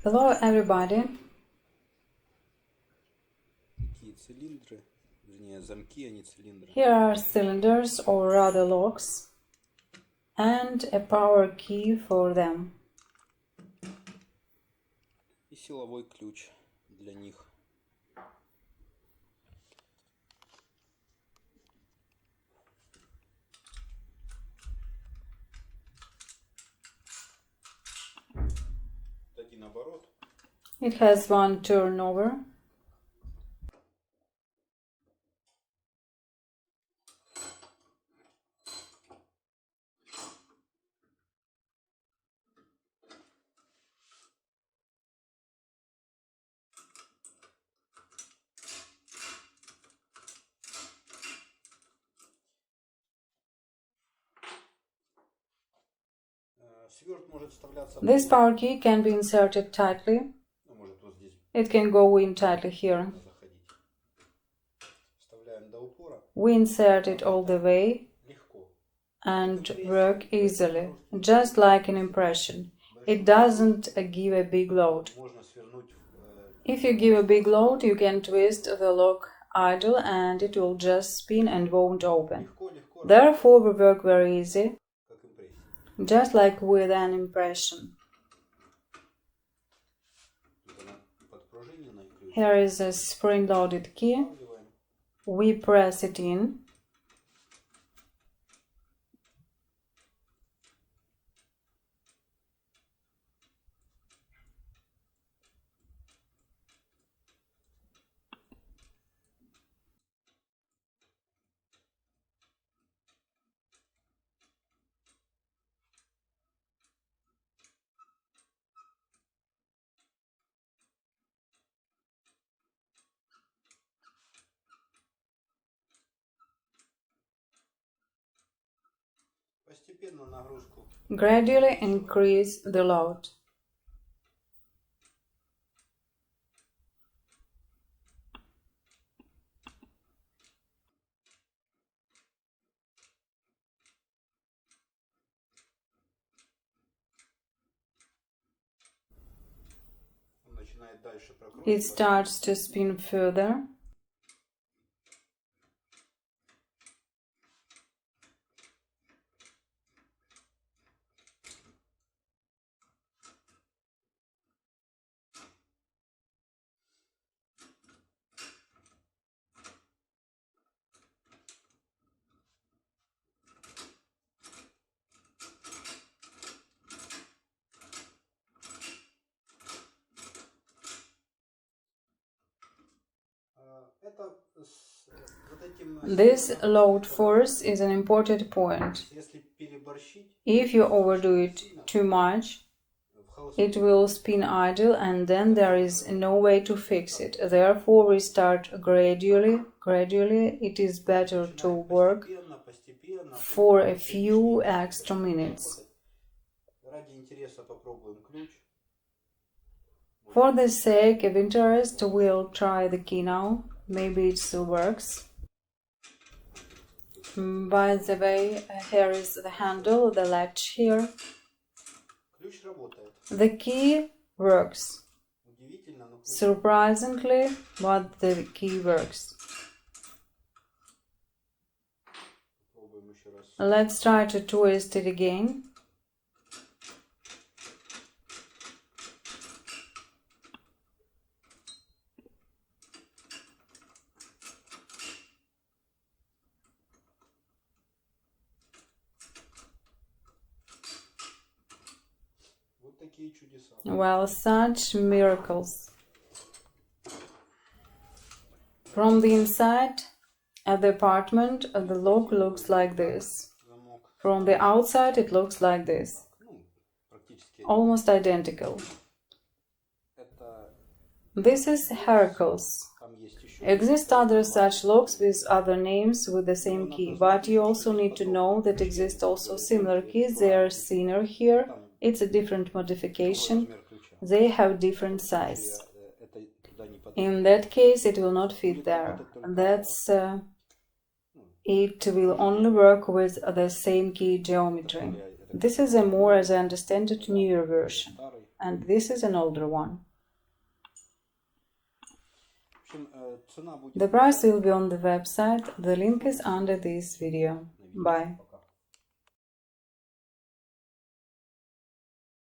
Hello everybody. Here are cylinders, or rather locks, and a power key for them. И силовой ключ для них. Один оборот. It has one turnover. This power key can be inserted tightly. It can go in tightly here. We insert it all the way and work easily, just like an impression. It doesn't give a big load. If you give a big load, you can twist the lock idle and it will just spin and won't open. Therefore, we work very easy, just like with an impression. Here is a spring-loaded key. We press it in. Gradually increase the load. It starts to spin further. This load force is an important point. If you overdo it too much, it will spin idle and then there is no way to fix it. Therefore, we start gradually. Gradually, it is better to work for a few extra minutes. For the sake of interest, we'll try the key now. Maybe it still works. By the way, here is the handle, the latch here. The key works. Surprisingly, but the key works. Let's try to twist it again. Well, such miracles. From the inside at the apartment, the lock looks like this. From the outside, it looks like this. Almost identical. This is HERACLES. Exist other such locks with other names with the same key, but you also need to know that exist also similar keys. They are thinner here. It's a different modification. They have different size. In that case, it will not fit there. It will only work with the same key geometry. This is a more, as I understand it, newer version. and this is an older one. The price will be on the website, the link is under this video. Bye.